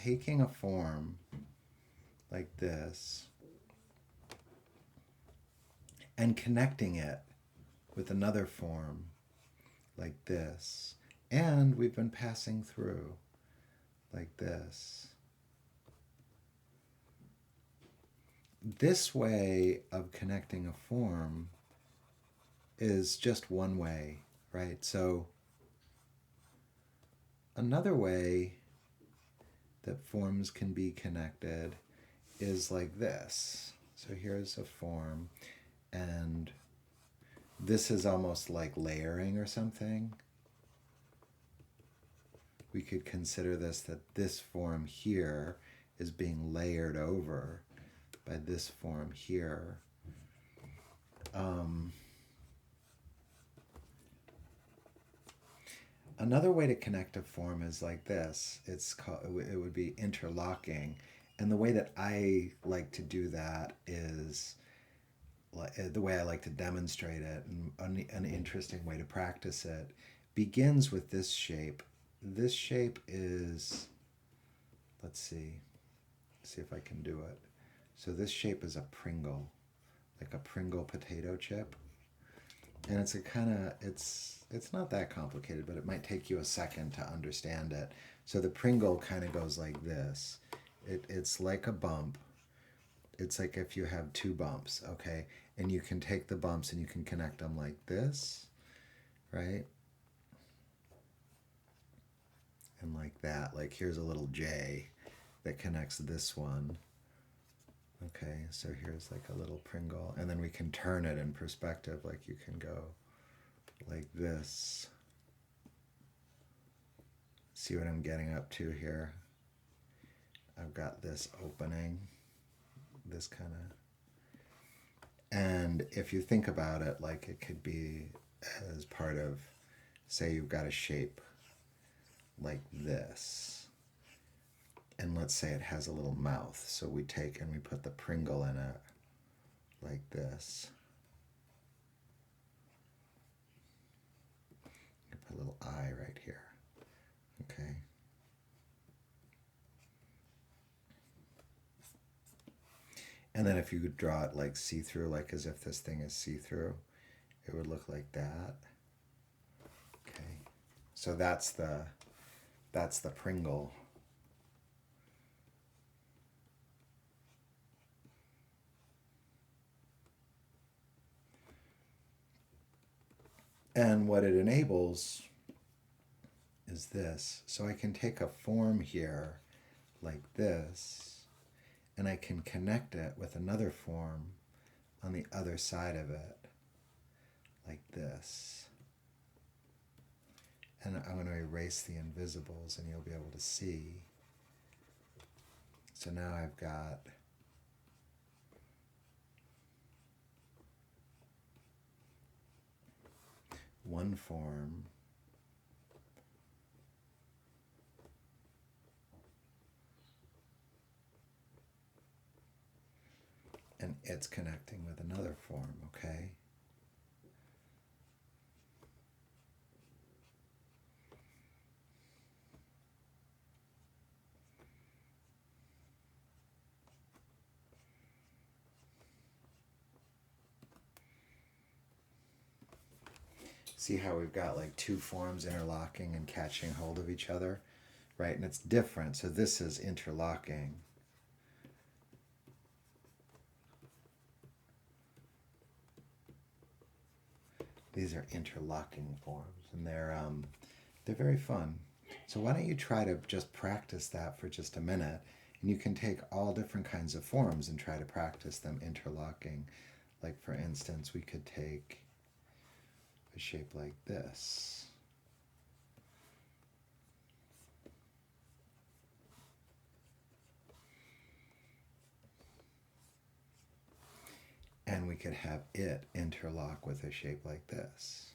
taking a form like this and connecting it with another form like this. And we've been passing through like this. This way of connecting a form is just one way, right? So another way that forms can be connected is like this. So here's a form, and this is almost like layering or something. We could consider this that this form here is being layered over by this form here. Another way to connect a form is like this. It would be interlocking, and the way that I like to do that is the way I like to demonstrate it, and an interesting way to practice it begins with this shape. This shape is, let's see if I can do it. So this shape is a Pringle, like a Pringle potato chip. And it's a kind of, it's not that complicated, but it might take you a second to understand it. So the Pringle kind of goes like this. It's like a bump. It's like if you have two bumps, okay? And you can take the bumps and you can connect them like this, right? And like that. Like here's a little J that connects this one. Okay, so here's like a little Pringle. And then we can turn it in perspective. Like you can go like this. See what I'm getting up to here? I've got this opening, this kind of. And if you think about it, like it could be as part of, say you've got a shape like this. And let's say it has a little mouth. So we take and we put the Pringle in it like this. You put a little eye right here. Okay. And then if you could draw it like see-through, like as if this thing is see-through, it would look like that. Okay. So that's the Pringle. And what it enables is this. So I can take a form here like this, and I can connect it with another form on the other side of it like this. And I'm going to erase the invisibles and you'll be able to see. So now I've got one form and it's connecting with another form, okay? See how we've got like two forms interlocking and catching hold of each other, right? And it's different. So this is interlocking. These are interlocking forms, and they're very fun. So why don't you try to just practice that for just a minute, and you can take all different kinds of forms and try to practice them interlocking. Like for instance, we could take a shape like this. And we could have it interlock with a shape like this.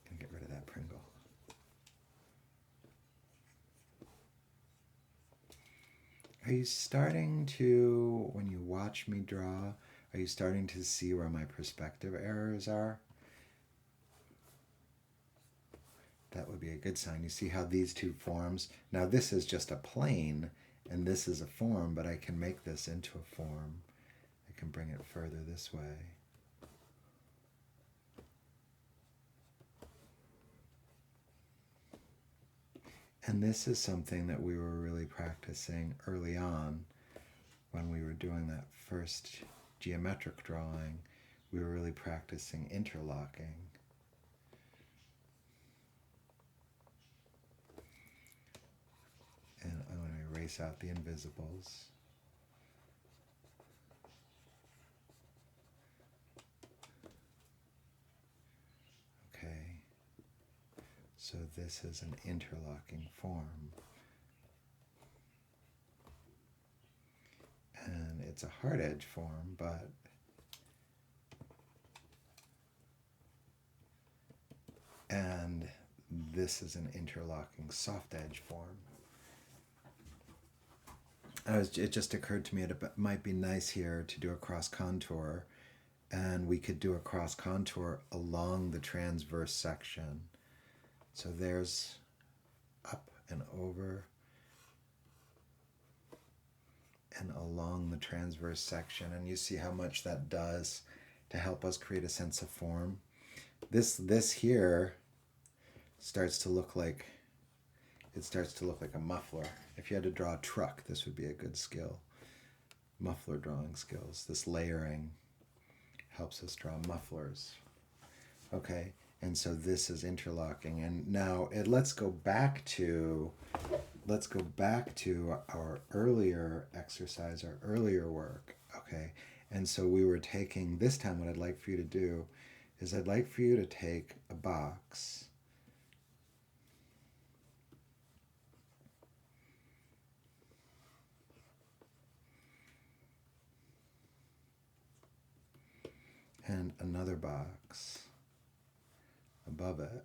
Gonna get rid of that Pringle. Are you starting to, when you watch me draw, are you starting to see where my perspective errors are? That would be a good sign. You see how these two forms, now this is just a plane and this is a form, but I can make this into a form. I can bring it further this way. And this is something that we were really practicing early on when we were doing that first geometric drawing. We were really practicing interlocking. And I'm going to erase out the invisibles. Okay. So this is an interlocking form. And it's a hard edge form, but and this is an interlocking soft edge form. It just occurred to me it might be nice here to do a cross contour, and we could do a cross contour along the transverse section. So there's up and over and along the transverse section, and you see how much that does to help us create a sense of form. This here starts to look like a muffler. If you had to draw a truck, this would be a good skill. Muffler drawing skills. This layering helps us draw mufflers. Okay, and so this is interlocking. And now let's go back to our earlier exercise, our earlier work. Okay, and so we were taking, this time what I'd like for you to do is I'd like for you to take a box. And another box above it.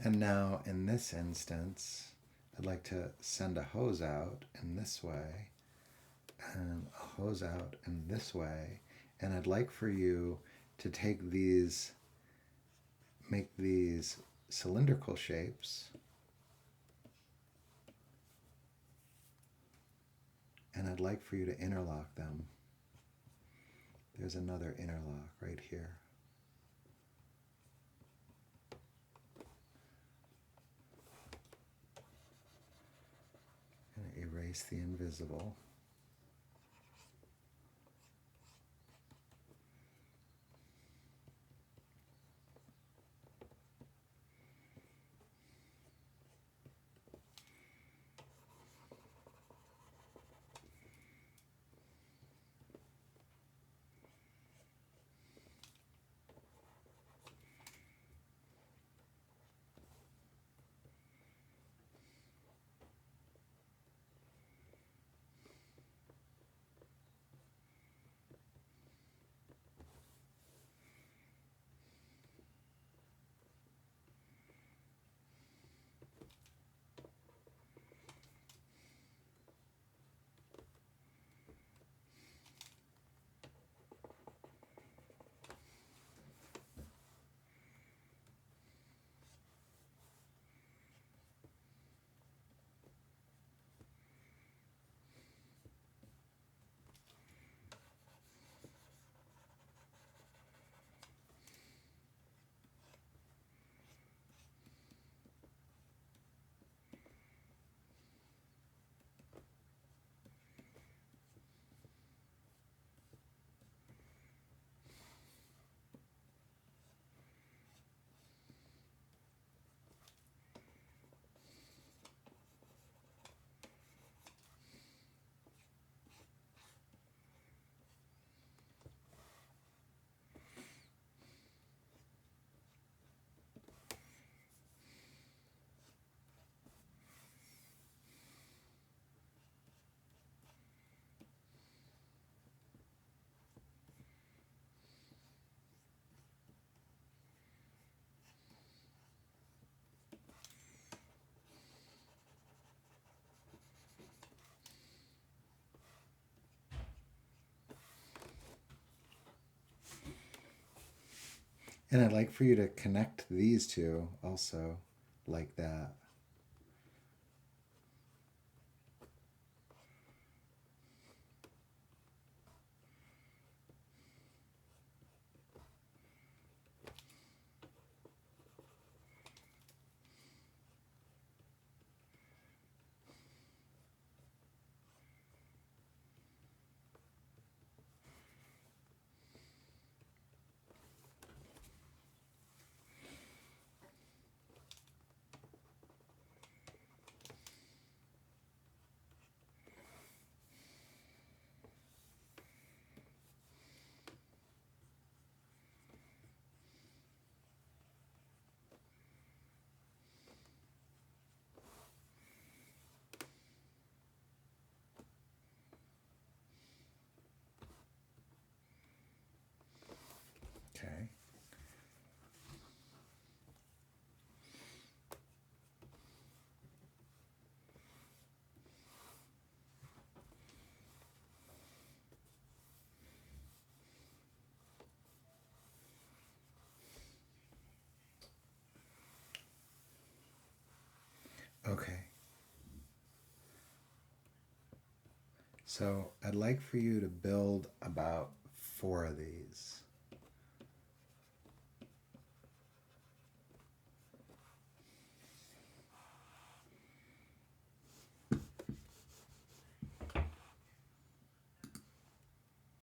And now in this instance, I'd like to send a hose out in this way and a hose out in this way. And I'd like for you to take these, make these cylindrical shapes. And I'd like for you to interlock them. There's another interlock right here. And erase the invisible. And I'd like for you to connect these two also like that. Okay. Okay. So I'd like for you to build about four of these.